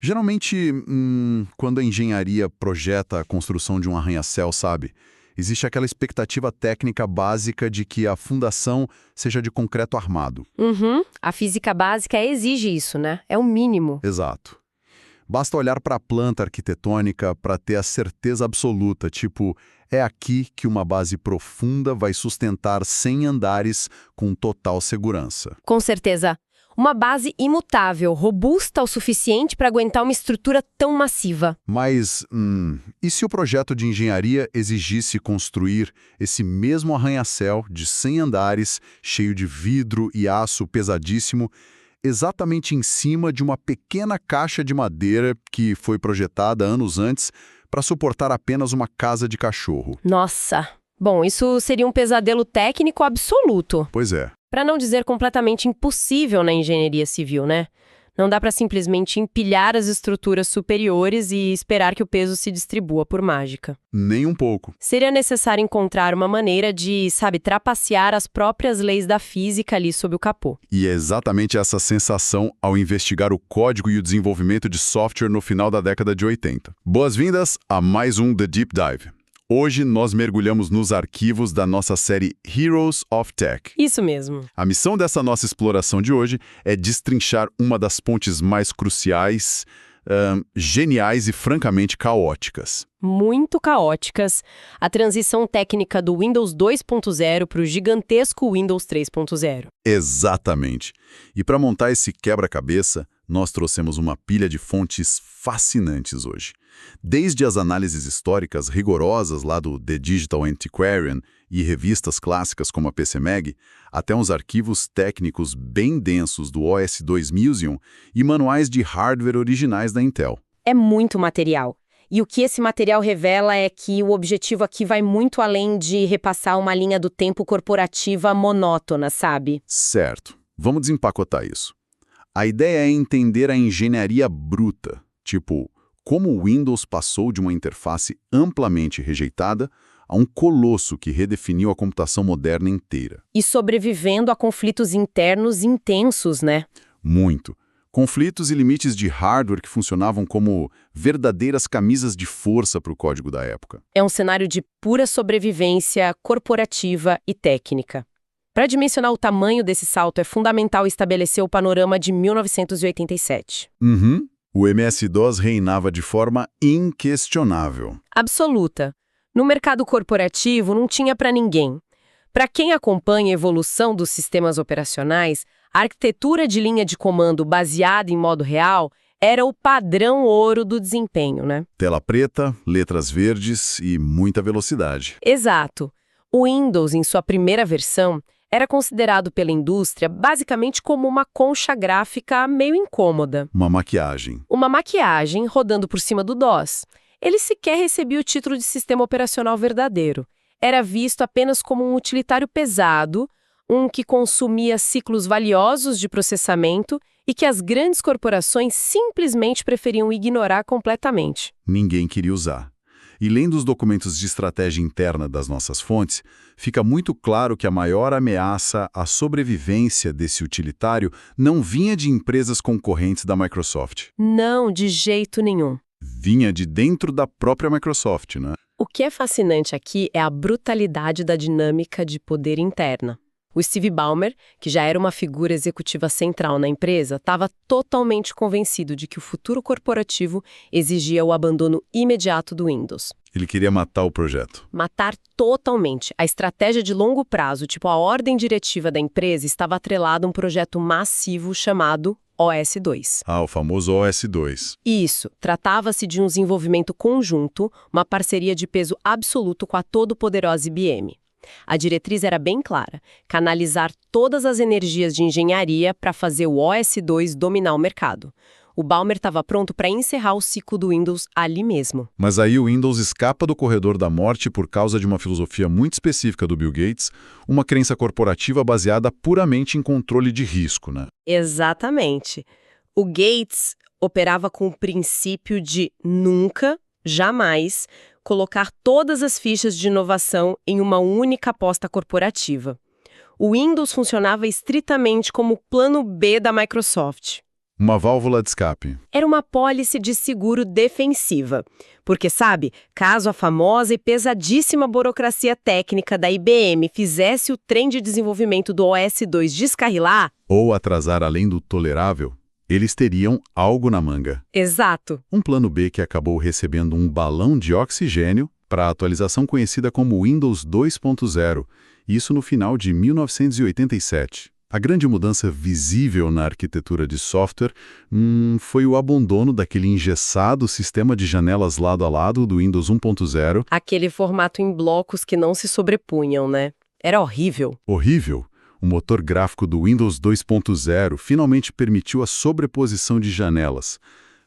Geralmente, quando a engenharia projeta a construção de um arranha-céu, sabe? Existe aquela expectativa técnica básica de que a fundação seja de concreto armado. Uhum. A física básica exige isso, né? É o mínimo. Exato. Basta olhar para a planta arquitetônica para ter a certeza absoluta, tipo, é aqui que uma base profunda vai sustentar 100 andares com total segurança. Com certeza. Uma base imutável, robusta o suficiente para aguentar uma estrutura tão massiva. Mas, e se o projeto de engenharia exigisse construir esse mesmo arranha-céu de 100 andares, cheio de vidro e aço pesadíssimo, exatamente em cima de uma pequena caixa de madeira que foi projetada anos antes para suportar apenas uma casa de cachorro? Nossa! Bom, isso seria um pesadelo técnico absoluto. Pois é. Para não dizer completamente impossível na engenharia civil, né? Não dá para simplesmente empilhar as estruturas superiores e esperar que o peso se distribua por mágica. Nem um pouco. Seria necessário encontrar uma maneira de, trapacear as próprias leis da física ali sob o capô. E é exatamente essa sensação ao investigar o código e o desenvolvimento de software no final da década de 80. Boas-vindas a mais um The Deep Dive. Hoje nós mergulhamos nos arquivos da nossa série Heroes of Tech. Isso mesmo. A missão dessa nossa exploração de hoje é destrinchar uma das pontes mais cruciais, geniais e francamente caóticas. Muito caóticas, a transição técnica do Windows 2.0 para o gigantesco Windows 3.0. Exatamente. E para montar esse quebra-cabeça, nós trouxemos uma pilha de fontes fascinantes hoje. Desde as análises históricas rigorosas lá do The Digital Antiquarian e revistas clássicas como a PCMag, até uns arquivos técnicos bem densos do OS2 Museum e manuais de hardware originais da Intel. É muito material. E o que esse material revela é que o objetivo aqui vai muito além de repassar uma linha do tempo corporativa monótona, sabe? Certo. Vamos desempacotar isso. A ideia é entender a engenharia bruta, tipo, como o Windows passou de uma interface amplamente rejeitada a um colosso que redefiniu a computação moderna inteira. E sobrevivendo a conflitos internos intensos, né? Muito. Conflitos e limites de hardware que funcionavam como verdadeiras camisas de força para o código da época. É um cenário de pura sobrevivência corporativa e técnica. Para dimensionar o tamanho desse salto, é fundamental estabelecer o panorama de 1987. O MS-DOS reinava de forma inquestionável. Absoluta. No mercado corporativo não tinha para ninguém. Para quem acompanha a evolução dos sistemas operacionais, a arquitetura de linha de comando baseada em modo real era o padrão ouro do desempenho, né? Tela preta, letras verdes e muita velocidade. Exato. O Windows, em sua primeira versão, era considerado pela indústria basicamente como uma concha gráfica meio incômoda. Uma maquiagem. Uma maquiagem rodando por cima do DOS. Ele sequer recebia o título de sistema operacional verdadeiro. Era visto apenas como um utilitário pesado, um que consumia ciclos valiosos de processamento e que as grandes corporações simplesmente preferiam ignorar completamente. Ninguém queria usar. E lendo os documentos de estratégia interna das nossas fontes, fica muito claro que a maior ameaça à sobrevivência desse utilitário não vinha de empresas concorrentes da Microsoft. Não, de jeito nenhum. Vinha de dentro da própria Microsoft, né? O que é fascinante aqui é a brutalidade da dinâmica de poder interna. O Steve Ballmer, que já era uma figura executiva central na empresa, estava totalmente convencido de que o futuro corporativo exigia o abandono imediato do Windows. Ele queria matar o projeto. Matar totalmente. A estratégia de longo prazo, tipo a ordem diretiva da empresa, estava atrelada a um projeto massivo chamado OS2. Ah, o famoso OS2. Isso. Tratava-se de um desenvolvimento conjunto, uma parceria de peso absoluto com a todo-poderosa IBM. A diretriz era bem clara: canalizar todas as energias de engenharia para fazer o OS2 dominar o mercado. O Ballmer estava pronto para encerrar o ciclo do Windows ali mesmo. Mas aí o Windows escapa do corredor da morte por causa de uma filosofia muito específica do Bill Gates, uma crença corporativa baseada puramente em controle de risco, né? Exatamente. O Gates operava com o princípio de nunca, jamais, colocar todas as fichas de inovação em uma única aposta corporativa. O Windows funcionava estritamente como o plano B da Microsoft. Uma válvula de escape. Era uma apólice de seguro defensiva. Porque, sabe, caso a famosa e pesadíssima burocracia técnica da IBM fizesse o trem de desenvolvimento do OS/2 descarrilar... Ou atrasar além do tolerável, eles teriam algo na manga. Exato. Um plano B que acabou recebendo um balão de oxigênio para a atualização conhecida como Windows 2.0, isso no final de 1987. A grande mudança visível na arquitetura de software foi o abandono daquele engessado sistema de janelas lado a lado do Windows 1.0. Aquele formato em blocos que não se sobrepunham, né? Era horrível. Horrível. O motor gráfico do Windows 2.0 finalmente permitiu a sobreposição de janelas.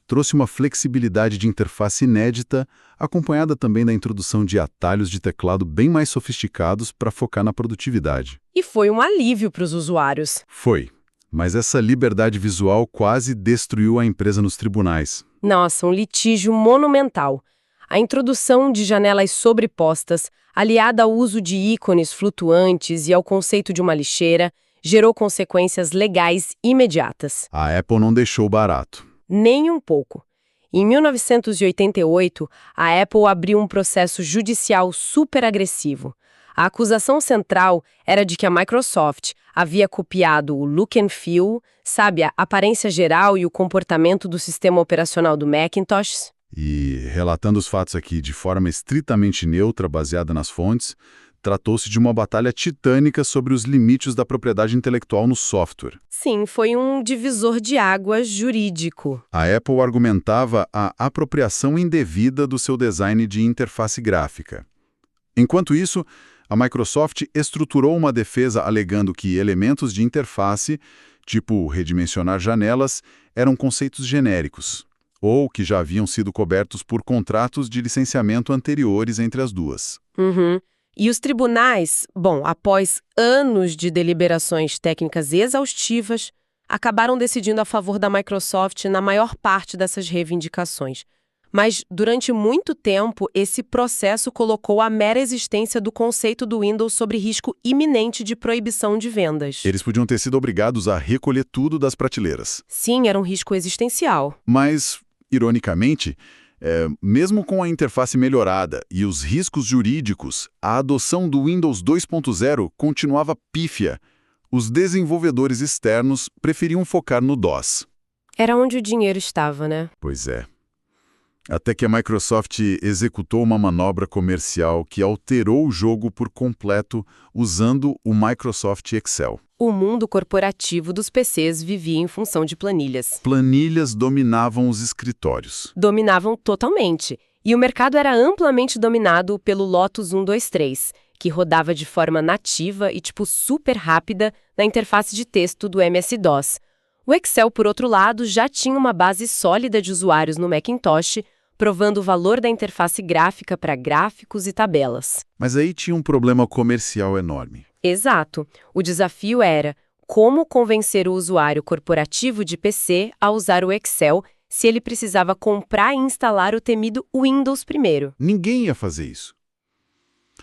Trouxe uma flexibilidade de interface inédita, acompanhada também da introdução de atalhos de teclado bem mais sofisticados para focar na produtividade. E foi um alívio para os usuários. Foi, mas essa liberdade visual quase destruiu a empresa nos tribunais. Nossa, um litígio monumental. A introdução de janelas sobrepostas, aliada ao uso de ícones flutuantes e ao conceito de uma lixeira, gerou consequências legais imediatas. A Apple não deixou barato. Nem um pouco. Em 1988, a Apple abriu um processo judicial super agressivo. A acusação central era de que a Microsoft havia copiado o look and feel, sabe, a aparência geral e o comportamento do sistema operacional do Macintosh. E, relatando os fatos aqui de forma estritamente neutra, baseada nas fontes, tratou-se de uma batalha titânica sobre os limites da propriedade intelectual no software. Sim, foi um divisor de águas jurídico. A Apple argumentava a apropriação indevida do seu design de interface gráfica. Enquanto isso, a Microsoft estruturou uma defesa alegando que elementos de interface, tipo redimensionar janelas, eram conceitos genéricos, ou que já haviam sido cobertos por contratos de licenciamento anteriores entre as duas. E os tribunais, após anos de deliberações técnicas exaustivas, acabaram decidindo a favor da Microsoft na maior parte dessas reivindicações. Mas, durante muito tempo, esse processo colocou a mera existência do conceito do Windows sob risco iminente de proibição de vendas. Eles podiam ter sido obrigados a recolher tudo das prateleiras. Sim, era um risco existencial. Mas, ironicamente, mesmo com a interface melhorada e os riscos jurídicos, a adoção do Windows 2.0 continuava pífia. Os desenvolvedores externos preferiam focar no DOS. Era onde o dinheiro estava, né? Pois é. Até que a Microsoft executou uma manobra comercial que alterou o jogo por completo usando o Microsoft Excel. O mundo corporativo dos PCs vivia em função de planilhas. Planilhas dominavam os escritórios. Dominavam totalmente. E o mercado era amplamente dominado pelo Lotus 123, que rodava de forma nativa e super rápida na interface de texto do MS-DOS. O Excel, por outro lado, já tinha uma base sólida de usuários no Macintosh, provando o valor da interface gráfica para gráficos e tabelas. Mas aí tinha um problema comercial enorme. Exato. O desafio era como convencer o usuário corporativo de PC a usar o Excel se ele precisava comprar e instalar o temido Windows primeiro. Ninguém ia fazer isso.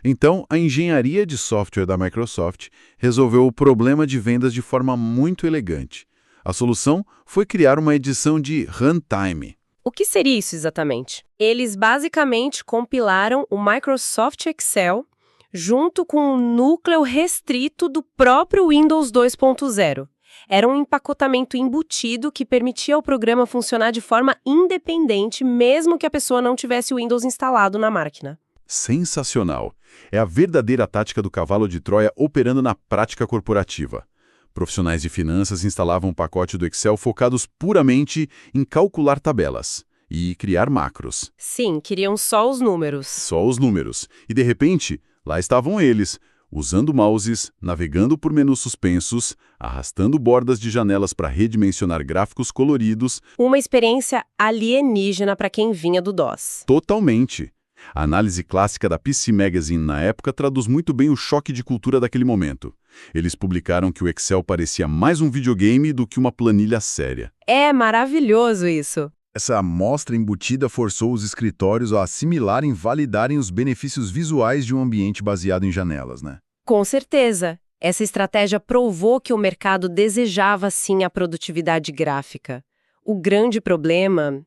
Então, a engenharia de software da Microsoft resolveu o problema de vendas de forma muito elegante. A solução foi criar uma edição de runtime. O que seria isso exatamente? Eles basicamente compilaram o Microsoft Excel junto com o núcleo restrito do próprio Windows 2.0. Era um empacotamento embutido que permitia ao programa funcionar de forma independente, mesmo que a pessoa não tivesse o Windows instalado na máquina. Sensacional! É a verdadeira tática do cavalo de Troia operando na prática corporativa. Profissionais de finanças instalavam um pacote do Excel focados puramente em calcular tabelas e criar macros. Sim, queriam só os números. Só os números. E, de repente, lá estavam eles, usando mouses, navegando por menus suspensos, arrastando bordas de janelas para redimensionar gráficos coloridos. Uma experiência alienígena para quem vinha do DOS. Totalmente. A análise clássica da PC Magazine na época traduz muito bem o choque de cultura daquele momento. Eles publicaram que o Excel parecia mais um videogame do que uma planilha séria. É maravilhoso isso. Essa amostra embutida forçou os escritórios a assimilarem e validarem os benefícios visuais de um ambiente baseado em janelas, né? Com certeza. Essa estratégia provou que o mercado desejava sim a produtividade gráfica. O grande problema,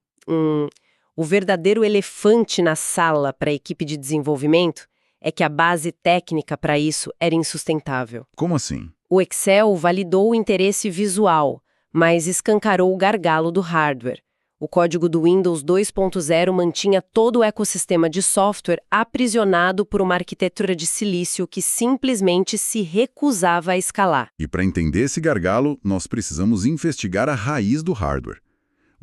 o verdadeiro elefante na sala para a equipe de desenvolvimento, é que a base técnica para isso era insustentável. Como assim? O Excel validou o interesse visual, mas escancarou o gargalo do hardware. O código do Windows 2.0 mantinha todo o ecossistema de software aprisionado por uma arquitetura de silício que simplesmente se recusava a escalar. E para entender esse gargalo, nós precisamos investigar a raiz do hardware.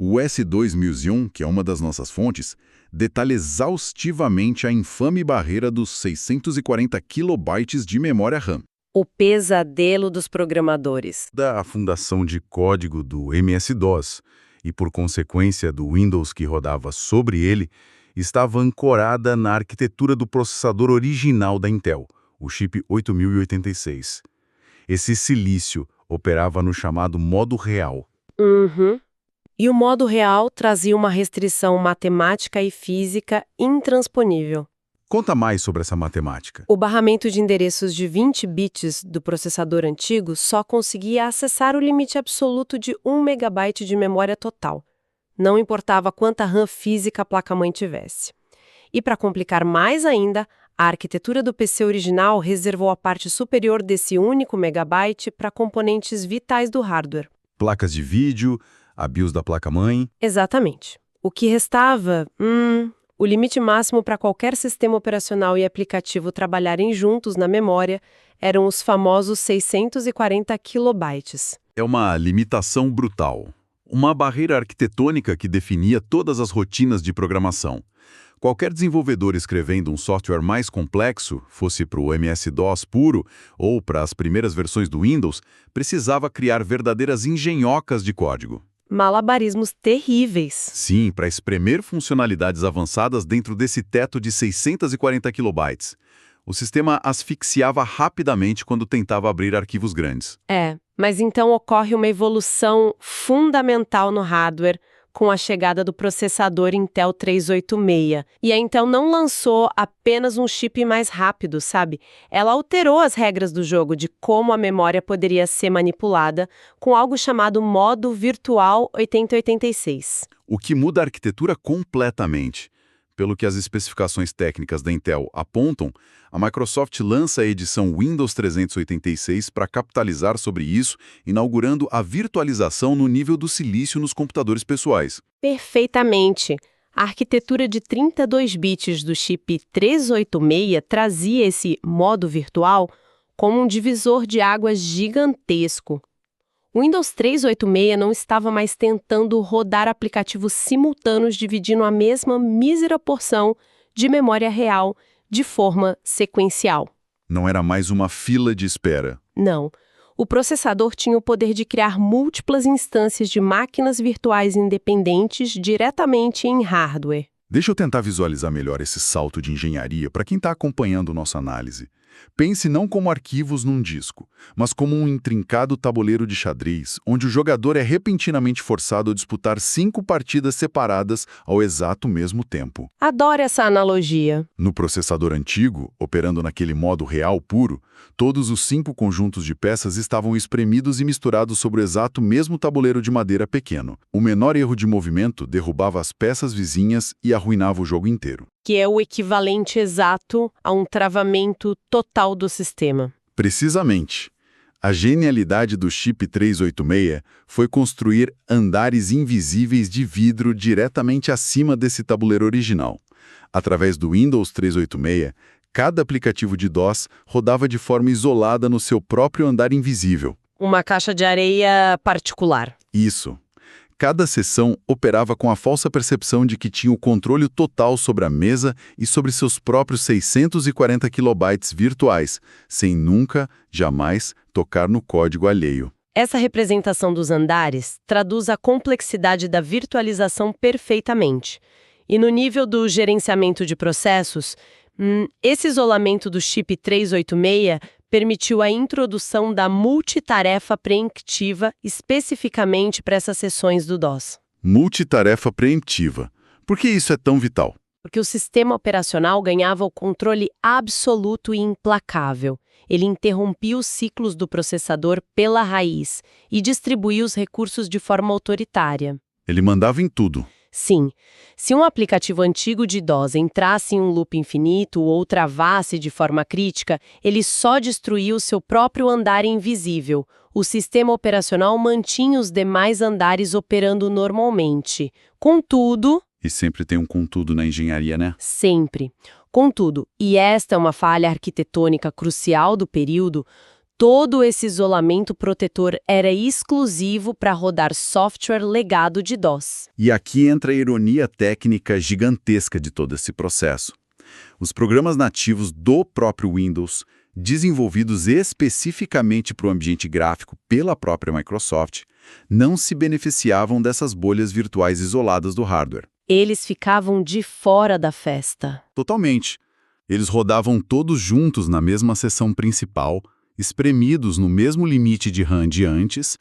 O S2 Museum, que é uma das nossas fontes, detalha exaustivamente a infame barreira dos 640 kilobytes de memória RAM. O pesadelo dos programadores. Da fundação de código do MS-DOS e, por consequência, do Windows que rodava sobre ele, estava ancorada na arquitetura do processador original da Intel, o chip 8086. Esse silício operava no chamado modo real. E o modo real trazia uma restrição matemática e física intransponível. Conta mais sobre essa matemática. O barramento de endereços de 20 bits do processador antigo só conseguia acessar o limite absoluto de 1 megabyte de memória total. Não importava quanta RAM física a placa-mãe tivesse. E para complicar mais ainda, a arquitetura do PC original reservou a parte superior desse único megabyte para componentes vitais do hardware. Placas de vídeo, a BIOS da placa-mãe. Exatamente. O que restava? O limite máximo para qualquer sistema operacional e aplicativo trabalharem juntos na memória eram os famosos 640 kilobytes. É uma limitação brutal. Uma barreira arquitetônica que definia todas as rotinas de programação. Qualquer desenvolvedor escrevendo um software mais complexo, fosse para o MS-DOS puro ou para as primeiras versões do Windows, precisava criar verdadeiras engenhocas de código. Malabarismos terríveis. Sim, para espremer funcionalidades avançadas dentro desse teto de 640 kilobytes. O sistema asfixiava rapidamente quando tentava abrir arquivos grandes. Mas então ocorre uma evolução fundamental no hardware com a chegada do processador Intel 386. E a Intel não lançou apenas um chip mais rápido, sabe? Ela alterou as regras do jogo de como a memória poderia ser manipulada com algo chamado modo virtual 8086. O que muda a arquitetura completamente. Pelo que as especificações técnicas da Intel apontam, a Microsoft lança a edição Windows 386 para capitalizar sobre isso, inaugurando a virtualização no nível do silício nos computadores pessoais. Perfeitamente. A arquitetura de 32 bits do chip 386 trazia esse modo virtual como um divisor de águas gigantesco. O Windows 386 não estava mais tentando rodar aplicativos simultâneos dividindo a mesma mísera porção de memória real de forma sequencial. Não era mais uma fila de espera. Não. O processador tinha o poder de criar múltiplas instâncias de máquinas virtuais independentes diretamente em hardware. Deixa eu tentar visualizar melhor esse salto de engenharia para quem está acompanhando nossa análise. Pense não como arquivos num disco, mas como um intrincado tabuleiro de xadrez, onde o jogador é repentinamente forçado a disputar 5 partidas separadas ao exato mesmo tempo. Adoro essa analogia. No processador antigo, operando naquele modo real puro, todos os 5 conjuntos de peças estavam espremidos e misturados sobre o exato mesmo tabuleiro de madeira pequeno. O menor erro de movimento derrubava as peças vizinhas e arruinava o jogo inteiro. Que é o equivalente exato a um travamento total do sistema. Precisamente. A genialidade do chip 386 foi construir andares invisíveis de vidro diretamente acima desse tabuleiro original. Através do Windows 386, cada aplicativo de DOS rodava de forma isolada no seu próprio andar invisível. Uma caixa de areia particular. Isso. Cada sessão operava com a falsa percepção de que tinha o controle total sobre a mesa e sobre seus próprios 640 kilobytes virtuais, sem nunca, jamais, tocar no código alheio. Essa representação dos andares traduz a complexidade da virtualização perfeitamente. E no nível do gerenciamento de processos, esse isolamento do chip 386 permitiu a introdução da multitarefa preemptiva especificamente para essas sessões do DOS. Multitarefa preemptiva. Por que isso é tão vital? Porque o sistema operacional ganhava o controle absoluto e implacável. Ele interrompia os ciclos do processador pela raiz e distribuía os recursos de forma autoritária. Ele mandava em tudo. Sim, se um aplicativo antigo de DOS entrasse em um loop infinito ou travasse de forma crítica, ele só destruía o seu próprio andar invisível. O sistema operacional mantinha os demais andares operando normalmente. Contudo, E sempre tem um contudo na engenharia, né? sempre. Contudo, e esta é uma falha arquitetônica crucial do período, todo esse isolamento protetor era exclusivo para rodar software legado de DOS. E aqui entra a ironia técnica gigantesca de todo esse processo. Os programas nativos do próprio Windows, desenvolvidos especificamente para o ambiente gráfico pela própria Microsoft, não se beneficiavam dessas bolhas virtuais isoladas do hardware. Eles ficavam de fora da festa. Totalmente. Eles rodavam todos juntos na mesma seção principal, espremidos no mesmo limite de RAM de antes,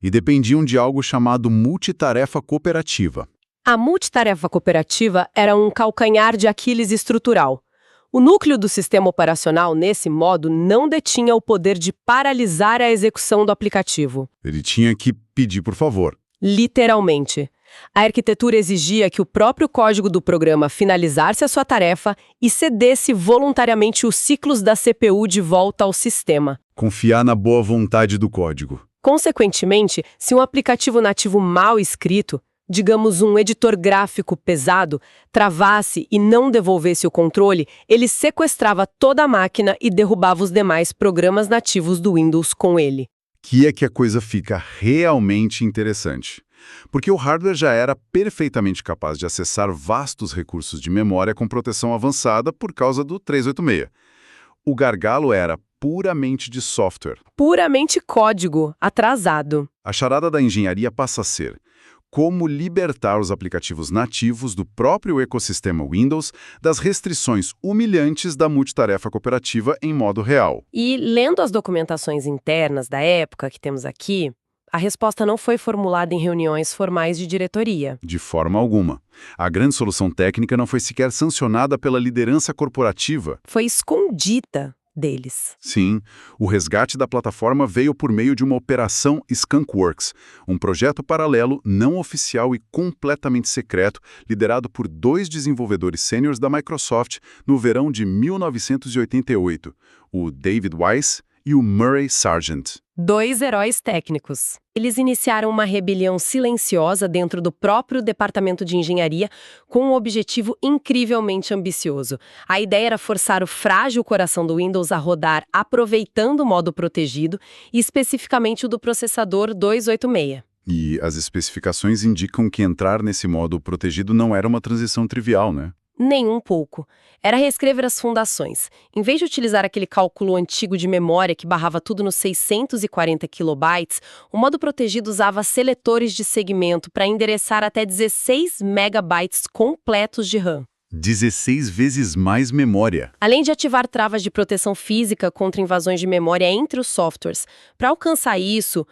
e dependiam de algo chamado multitarefa cooperativa. A multitarefa cooperativa era um calcanhar de Aquiles estrutural. O núcleo do sistema operacional, nesse modo, não detinha o poder de paralisar a execução do aplicativo. Ele tinha que pedir por favor. Literalmente. A arquitetura exigia que o próprio código do programa finalizasse a sua tarefa e cedesse voluntariamente os ciclos da CPU de volta ao sistema. Confiar na boa vontade do código. Consequentemente, se um aplicativo nativo mal escrito, digamos um editor gráfico pesado, travasse e não devolvesse o controle, ele sequestrava toda a máquina e derrubava os demais programas nativos do Windows com ele. Que é que a coisa fica realmente interessante. Porque o hardware já era perfeitamente capaz de acessar vastos recursos de memória com proteção avançada por causa do 386. O gargalo era puramente de software. Puramente código, atrasado. A charada da engenharia passa a ser como libertar os aplicativos nativos do próprio ecossistema Windows das restrições humilhantes da multitarefa cooperativa em modo real. E, lendo as documentações internas da época que temos aqui, a resposta não foi formulada em reuniões formais de diretoria. De forma alguma. A grande solução técnica não foi sequer sancionada pela liderança corporativa. Foi escondida deles. Sim, o resgate da plataforma veio por meio de uma operação Skunkworks, um projeto paralelo, não oficial e completamente secreto, liderado por 2 desenvolvedores sêniores da Microsoft no verão de 1988, o David Weiss e o Murray Sargent. 2 heróis técnicos. Eles iniciaram uma rebelião silenciosa dentro do próprio departamento de engenharia com um objetivo incrivelmente ambicioso. A ideia era forçar o frágil coração do Windows a rodar aproveitando o modo protegido, e especificamente o do processador 286. E as especificações indicam que entrar nesse modo protegido não era uma transição trivial, né? Nem um pouco. Era reescrever as fundações. Em vez de utilizar aquele cálculo antigo de memória que barrava tudo nos 640 kilobytes, o modo protegido usava seletores de segmento para endereçar até 16 megabytes completos de RAM. 16 vezes mais memória. Além de ativar travas de proteção física contra invasões de memória entre os softwares. Para alcançar isso,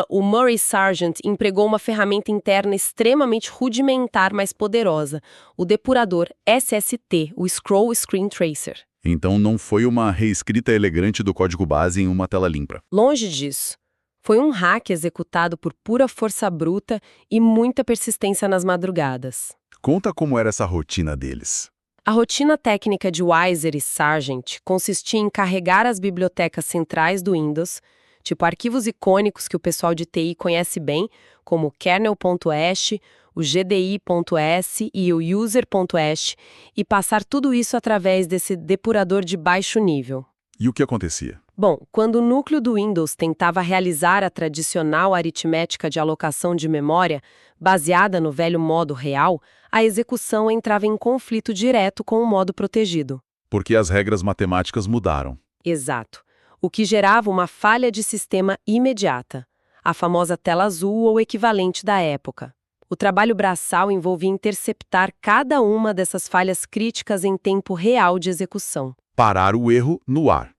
o Murray Sargent empregou uma ferramenta interna extremamente rudimentar, mas poderosa, o depurador SST, o Scroll Screen Tracer. Então não foi uma reescrita elegante do código base em uma tela limpa. Longe disso. Foi um hack executado por pura força bruta e muita persistência nas madrugadas. Conta como era essa rotina deles. A rotina técnica de Weiser e Sargent consistia em carregar as bibliotecas centrais do Windows, tipo arquivos icônicos que o pessoal de TI conhece bem, como o kernel.ash, o gdi.s e o user.ash, e passar tudo isso através desse depurador de baixo nível. E o que acontecia? Bom, quando o núcleo do Windows tentava realizar a tradicional aritmética de alocação de memória, baseada no velho modo real, a execução entrava em conflito direto com o modo protegido. Porque as regras matemáticas mudaram. Exato. O que gerava uma falha de sistema imediata, a famosa tela azul ou equivalente da época. O trabalho braçal envolvia interceptar cada uma dessas falhas críticas em tempo real de execução. Parar o erro no ar.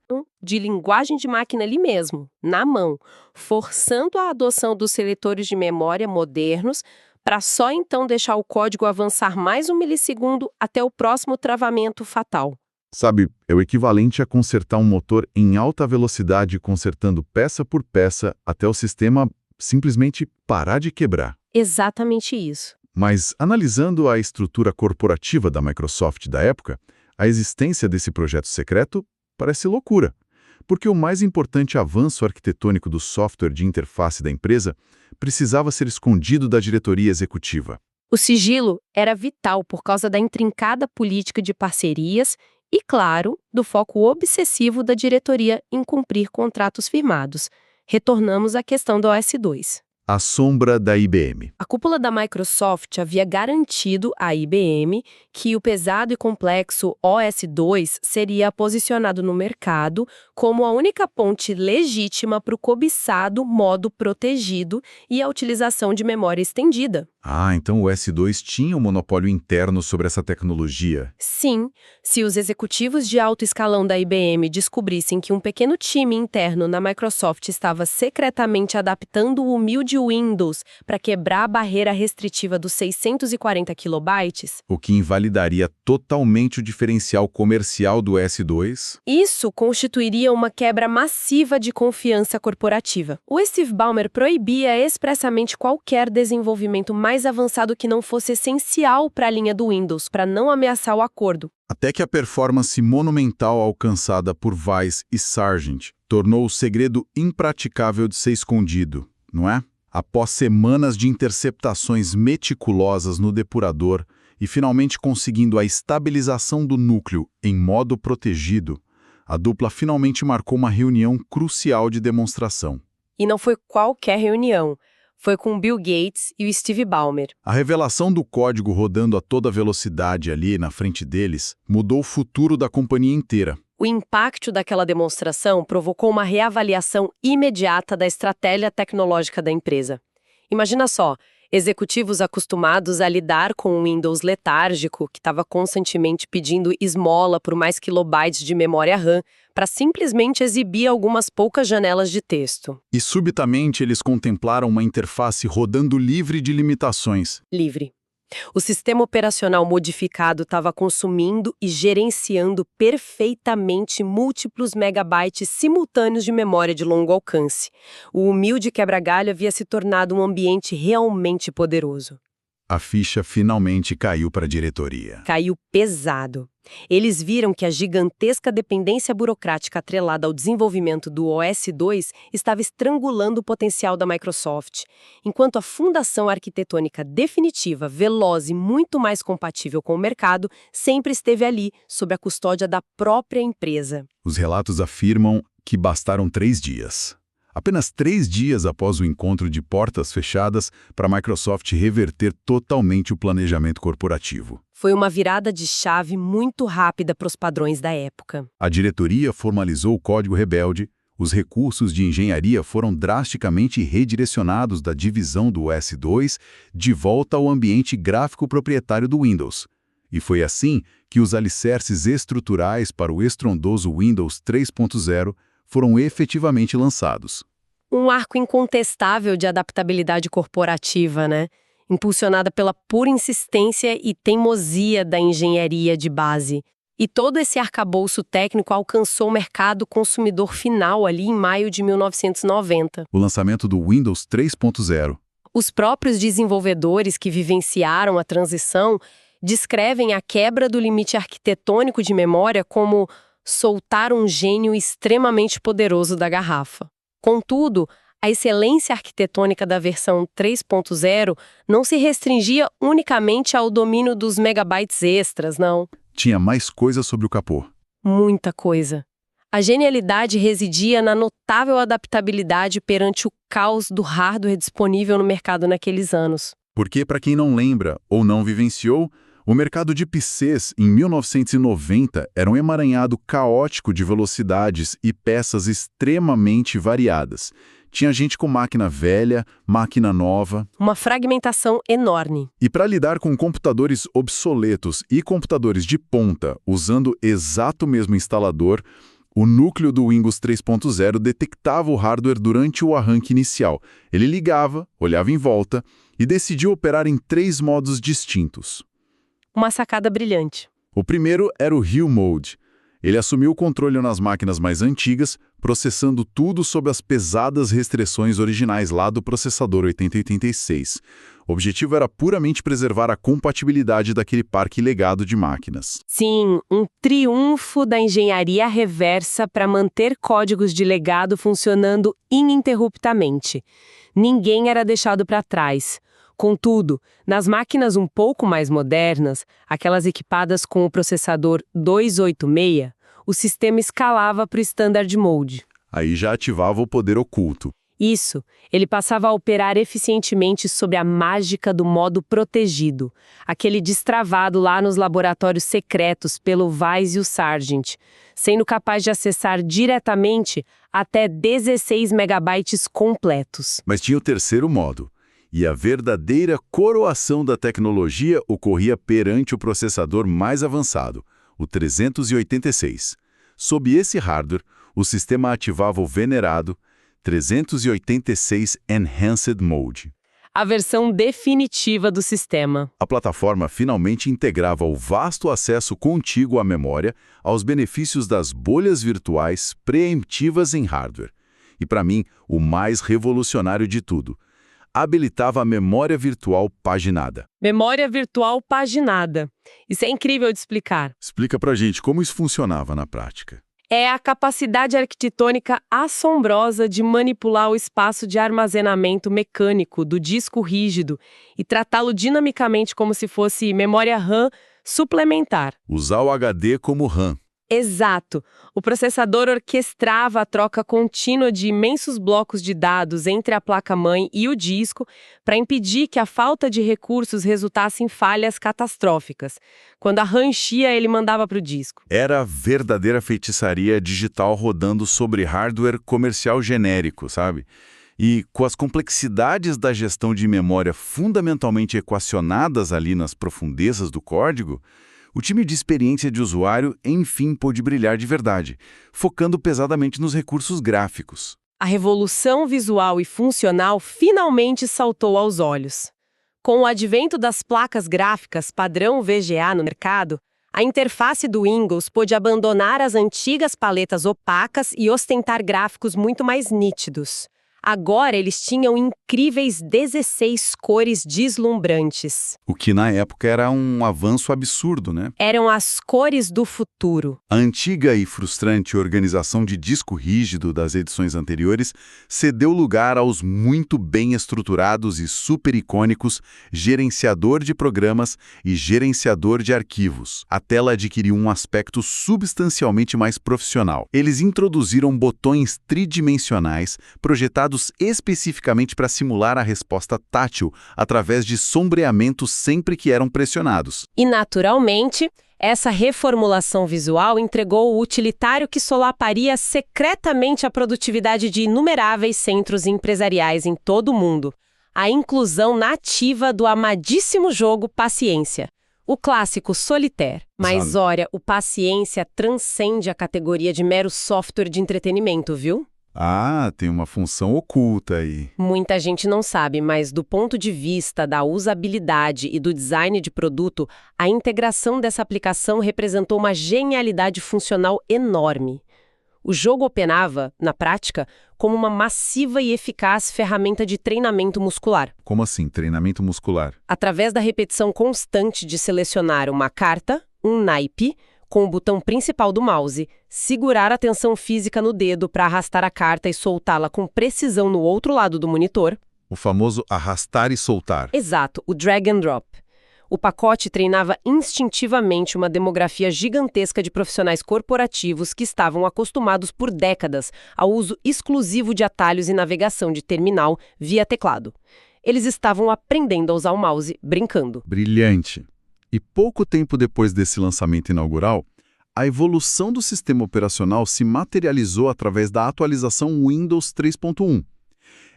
De linguagem de máquina ali mesmo, na mão, forçando a adoção dos seletores de memória modernos para só então deixar o código avançar mais 1 milissegundo até o próximo travamento fatal. Sabe, é o equivalente a consertar um motor em alta velocidade consertando peça por peça até o sistema simplesmente parar de quebrar. Exatamente isso. Mas, analisando a estrutura corporativa da Microsoft da época, a existência desse projeto secreto parece loucura, porque o mais importante avanço arquitetônico do software de interface da empresa precisava ser escondido da diretoria executiva. O sigilo era vital por causa da intrincada política de parcerias e, claro, do foco obsessivo da diretoria em cumprir contratos firmados. Retornamos à questão do OS/2. A sombra da IBM. A cúpula da Microsoft havia garantido à IBM que o pesado e complexo OS/2 seria posicionado no mercado como a única ponte legítima para o cobiçado modo protegido e a utilização de memória estendida. Ah, então o OS/2 tinha um monopólio interno sobre essa tecnologia. Sim, se os executivos de alto escalão da IBM descobrissem que um pequeno time interno na Microsoft estava secretamente adaptando o humilde Windows para quebrar a barreira restritiva dos 640 kilobytes, O que invalidaria totalmente o diferencial comercial do OS/2. isso constituiria uma quebra massiva de confiança corporativa. O Steve Ballmer proibia expressamente qualquer desenvolvimento mais avançado que não fosse essencial para a linha do Windows, para não ameaçar o acordo. Até que a performance monumental alcançada por Weiss e Sargent tornou o segredo impraticável de ser escondido, não é? Após semanas de interceptações meticulosas no depurador e finalmente conseguindo a estabilização do núcleo em modo protegido, a dupla finalmente marcou uma reunião crucial de demonstração. E não foi qualquer reunião. Foi com Bill Gates e o Steve Ballmer. A revelação do código rodando a toda velocidade ali na frente deles mudou o futuro da companhia inteira. O impacto daquela demonstração provocou uma reavaliação imediata da estratégia tecnológica da empresa. Imagina só, executivos acostumados a lidar com um Windows letárgico, que estava constantemente pedindo esmola por mais kilobytes de memória RAM, para simplesmente exibir algumas poucas janelas de texto. E subitamente eles contemplaram uma interface rodando livre de limitações. Livre. O sistema operacional modificado estava consumindo e gerenciando perfeitamente múltiplos megabytes simultâneos de memória de longo alcance. O humilde quebra-galho havia se tornado um ambiente realmente poderoso. A ficha finalmente caiu para a diretoria. Caiu pesado. Eles viram que a gigantesca dependência burocrática atrelada ao desenvolvimento do OS/2 estava estrangulando o potencial da Microsoft, enquanto a fundação arquitetônica definitiva, veloz e muito mais compatível com o mercado sempre esteve ali, sob a custódia da própria empresa. Os relatos afirmam que bastaram 3 dias. Apenas 3 dias após o encontro de portas fechadas para a Microsoft reverter totalmente o planejamento corporativo. Foi uma virada de chave muito rápida para os padrões da época. A diretoria formalizou o código rebelde, os recursos de engenharia foram drasticamente redirecionados da divisão do OS/2 de volta ao ambiente gráfico proprietário do Windows. E foi assim que os alicerces estruturais para o estrondoso Windows 3.0 foram efetivamente lançados. Um arco incontestável de adaptabilidade corporativa, né? Impulsionada pela pura insistência e teimosia da engenharia de base. E todo esse arcabouço técnico alcançou o mercado consumidor final ali em maio de 1990. O lançamento do Windows 3.0. Os próprios desenvolvedores que vivenciaram a transição descrevem a quebra do limite arquitetônico de memória como soltar um gênio extremamente poderoso da garrafa. Contudo, a excelência arquitetônica da versão 3.0 não se restringia unicamente ao domínio dos megabytes extras, não. Tinha mais coisa sobre o capô. Muita coisa. A genialidade residia na notável adaptabilidade perante o caos do hardware disponível no mercado naqueles anos. Porque, para quem não lembra ou não vivenciou, o mercado de PCs, em 1990, era um emaranhado caótico de velocidades e peças extremamente variadas. Tinha gente com máquina velha, máquina nova. Uma fragmentação enorme. E para lidar com computadores obsoletos e computadores de ponta, usando exato mesmo instalador, o núcleo do Windows 3.0 detectava o hardware durante o arranque inicial. Ele ligava, olhava em volta e decidiu operar em 3 modos distintos. Uma sacada brilhante. O primeiro era o Hill Mode. Ele assumiu o controle nas máquinas mais antigas, processando tudo sob as pesadas restrições originais lá do processador 8086. O objetivo era puramente preservar a compatibilidade daquele parque legado de máquinas. Sim, um triunfo da engenharia reversa para manter códigos de legado funcionando ininterruptamente. Ninguém era deixado para trás. Contudo, nas máquinas um pouco mais modernas, aquelas equipadas com o processador 286, o sistema escalava para o Standard Mode. Aí já ativava o poder oculto. Isso, ele passava a operar eficientemente sob a mágica do modo protegido, aquele destravado lá nos laboratórios secretos pelo Weiss e o Sargent, sendo capaz de acessar diretamente até 16 megabytes completos. Mas tinha o terceiro modo. E a verdadeira coroação da tecnologia ocorria perante o processador mais avançado, o 386. Sob esse hardware, o sistema ativava o venerado 386 Enhanced Mode. A versão definitiva do sistema. A plataforma finalmente integrava o vasto acesso contíguo à memória aos benefícios das bolhas virtuais preemptivas em hardware. E, para mim, o mais revolucionário de tudo, habilitava a memória virtual paginada. Memória virtual paginada. Isso é incrível de explicar. Explica pra gente como isso funcionava na prática. É a capacidade arquitetônica assombrosa de manipular o espaço de armazenamento mecânico do disco rígido e tratá-lo dinamicamente como se fosse memória RAM suplementar. Usar o HD como RAM. Exato. O processador orquestrava a troca contínua de imensos blocos de dados entre a placa-mãe e o disco para impedir que a falta de recursos resultasse em falhas catastróficas. Quando a RAM enchia, ele mandava para o disco. Era verdadeira feitiçaria digital rodando sobre hardware comercial genérico, sabe? E com as complexidades da gestão de memória fundamentalmente equacionadas ali nas profundezas do código, o time de experiência de usuário, enfim, pôde brilhar de verdade, focando pesadamente nos recursos gráficos. A revolução visual e funcional finalmente saltou aos olhos. Com o advento das placas gráficas padrão VGA no mercado, a interface do Windows pôde abandonar as antigas paletas opacas e ostentar gráficos muito mais nítidos. Agora eles tinham incríveis 16 cores deslumbrantes. O que na época era um avanço absurdo, né? Eram as cores do futuro. A antiga e frustrante organização de disco rígido das edições anteriores cedeu lugar aos muito bem estruturados e super icônicos gerenciador de programas e gerenciador de arquivos. A tela adquiriu um aspecto substancialmente mais profissional. Eles introduziram botões tridimensionais projetados especificamente para simular a resposta tátil através de sombreamento sempre que eram pressionados. E, naturalmente, essa reformulação visual entregou o utilitário que solaparia secretamente a produtividade de inumeráveis centros empresariais em todo o mundo. A inclusão nativa do amadíssimo jogo Paciência. O clássico Solitaire. Mas, olha, o Paciência transcende a categoria de mero software de entretenimento, viu? Ah, tem uma função oculta aí. Muita gente não sabe, mas do ponto de vista da usabilidade e do design de produto, a integração dessa aplicação representou uma genialidade funcional enorme. O jogo operava, na prática, como uma massiva e eficaz ferramenta de treinamento muscular. Como assim, treinamento muscular? Através da repetição constante de selecionar uma carta, um naipe, com o botão principal do mouse, segurar a tensão física no dedo para arrastar a carta e soltá-la com precisão no outro lado do monitor. O famoso arrastar e soltar. Exato, o drag and drop. O pacote treinava instintivamente uma demografia gigantesca de profissionais corporativos que estavam acostumados por décadas ao uso exclusivo de atalhos e navegação de terminal via teclado. Eles estavam aprendendo a usar o mouse, brincando. Brilhante. E pouco tempo depois desse lançamento inaugural, a evolução do sistema operacional se materializou através da atualização Windows 3.1.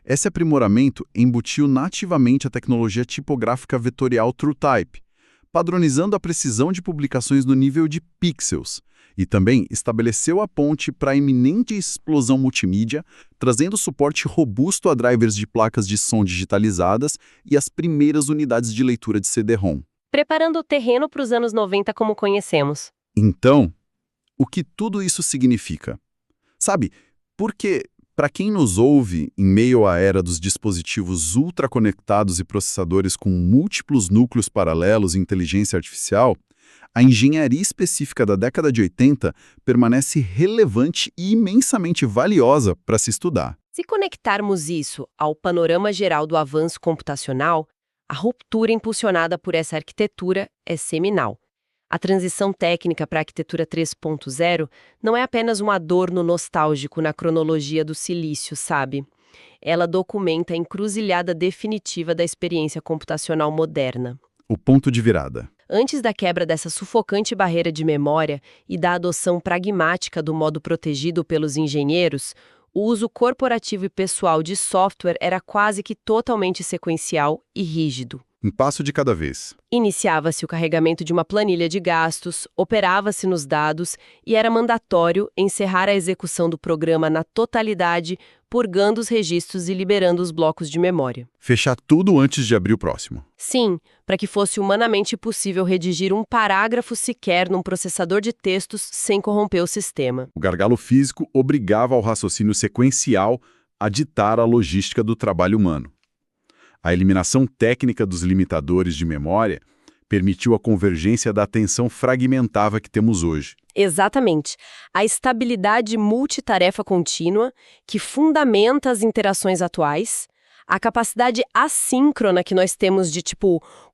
Esse aprimoramento embutiu nativamente a tecnologia tipográfica vetorial TrueType, padronizando a precisão de publicações no nível de pixels, e também estabeleceu a ponte para a iminente explosão multimídia, trazendo suporte robusto a drivers de placas de som digitalizadas e as primeiras unidades de leitura de CD-ROM. Preparando o terreno para os anos 90 como conhecemos. Então, o que tudo isso significa. Sabe, porque, para quem nos ouve em meio à era dos dispositivos ultraconectados e processadores com múltiplos núcleos paralelos e inteligência artificial, a engenharia específica da década de 80 permanece relevante e imensamente valiosa para se estudar. Se conectarmos isso ao panorama geral do avanço computacional, a ruptura impulsionada por essa arquitetura é seminal. A transição técnica para a arquitetura 3.0 não é apenas um adorno nostálgico na cronologia do silício, sabe? Ela documenta a encruzilhada definitiva da experiência computacional moderna. O ponto de virada. Antes da quebra dessa sufocante barreira de memória e da adoção pragmática do modo protegido pelos engenheiros, o uso corporativo e pessoal de software era quase que totalmente sequencial e rígido. Um passo de cada vez. Iniciava-se o carregamento de uma planilha de gastos, operava-se nos dados e era mandatório encerrar a execução do programa na totalidade, purgando os registros e liberando os blocos de memória. Fechar tudo antes de abrir o próximo. Sim, para que fosse humanamente possível redigir um parágrafo sequer num processador de textos sem corromper o sistema. O gargalo físico obrigava ao raciocínio sequencial a ditar a logística do trabalho humano. A eliminação técnica dos limitadores de memória permitiu a convergência da atenção fragmentada que temos hoje. Exatamente. A estabilidade multitarefa contínua, que fundamenta as interações atuais, a capacidade assíncrona que nós temos de,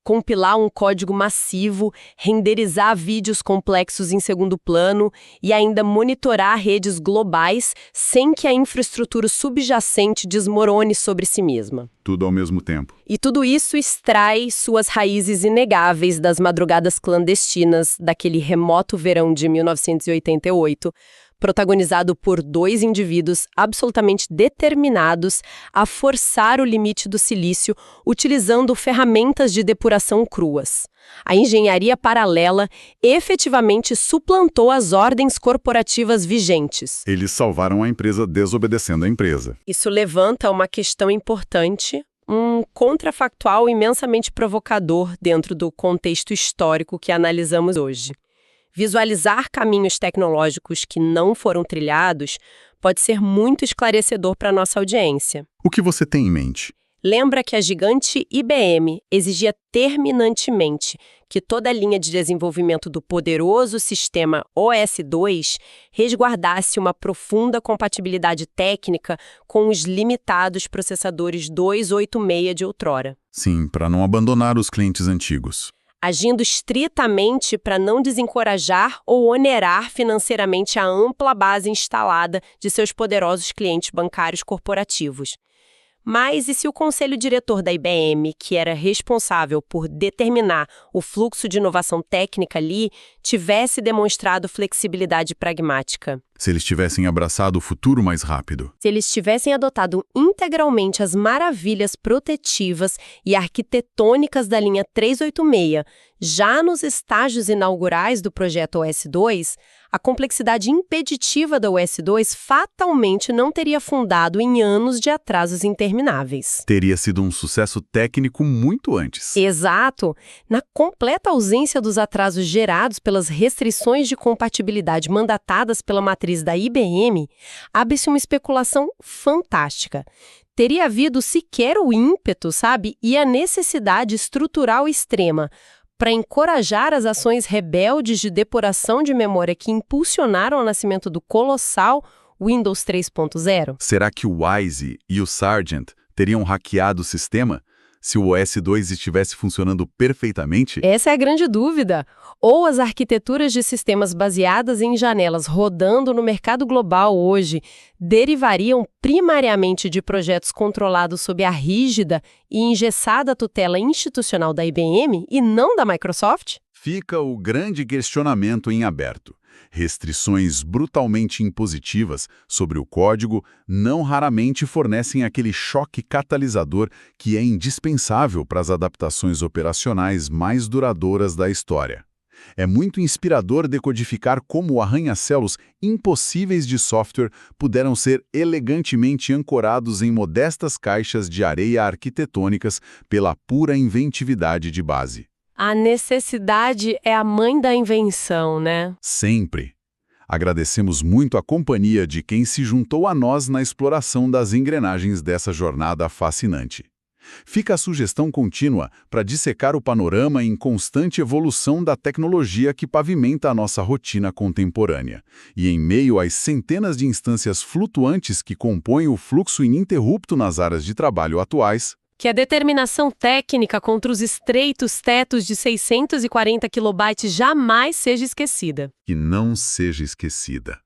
compilar um código massivo, renderizar vídeos complexos em segundo plano e ainda monitorar redes globais sem que a infraestrutura subjacente desmorone sobre si mesma. Tudo ao mesmo tempo. E tudo isso extrai suas raízes inegáveis das madrugadas clandestinas daquele remoto verão de 1988, protagonizado por dois indivíduos absolutamente determinados a forçar o limite do silício utilizando ferramentas de depuração cruas. A engenharia paralela efetivamente suplantou as ordens corporativas vigentes. Eles salvaram a empresa desobedecendo a empresa. Isso levanta uma questão importante, um contrafactual imensamente provocador dentro do contexto histórico que analisamos hoje. Visualizar caminhos tecnológicos que não foram trilhados pode ser muito esclarecedor para a nossa audiência. O que você tem em mente? Lembra que a gigante IBM exigia terminantemente que toda a linha de desenvolvimento do poderoso sistema OS/2 resguardasse uma profunda compatibilidade técnica com os limitados processadores 286 de outrora. Sim, para não abandonar os clientes antigos. Agindo estritamente para não desencorajar ou onerar financeiramente a ampla base instalada de seus poderosos clientes bancários corporativos. Mas e se o conselho diretor da IBM, que era responsável por determinar o fluxo de inovação técnica ali, tivesse demonstrado flexibilidade pragmática? Se eles tivessem abraçado o futuro mais rápido. Se eles tivessem adotado integralmente as maravilhas protetivas e arquitetônicas da linha 386, já nos estágios inaugurais do projeto OS/2, a complexidade impeditiva da OS/2 fatalmente não teria fundado em anos de atrasos intermináveis. Teria sido um sucesso técnico muito antes. Exato! Na completa ausência dos atrasos gerados pelas restrições de compatibilidade mandatadas pela matriz da IBM, abre-se uma especulação fantástica. Teria havido sequer o ímpeto, e a necessidade estrutural extrema para encorajar as ações rebeldes de depuração de memória que impulsionaram o nascimento do colossal Windows 3.0? Será que o Wise e o Sargent teriam hackeado o sistema se o OS/2 estivesse funcionando perfeitamente? Essa é a grande dúvida. Ou as arquiteturas de sistemas baseadas em janelas rodando no mercado global hoje derivariam primariamente de projetos controlados sob a rígida e engessada tutela institucional da IBM e não da Microsoft? Fica o grande questionamento em aberto. Restrições brutalmente impositivas sobre o código não raramente fornecem aquele choque catalisador que é indispensável para as adaptações operacionais mais duradouras da história. É muito inspirador decodificar como arranha-céus impossíveis de software puderam ser elegantemente ancorados em modestas caixas de areia arquitetônicas pela pura inventividade de base. A necessidade é a mãe da invenção, né? Sempre. Agradecemos muito a companhia de quem se juntou a nós na exploração das engrenagens dessa jornada fascinante. Fica a sugestão contínua para dissecar o panorama em constante evolução da tecnologia que pavimenta a nossa rotina contemporânea. E em meio às centenas de instâncias flutuantes que compõem o fluxo ininterrupto nas áreas de trabalho atuais, Que a determinação técnica contra os estreitos tetos de 640 kilobytes jamais seja esquecida. que não seja esquecida.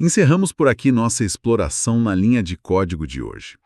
Encerramos por aqui nossa exploração na linha de código de hoje.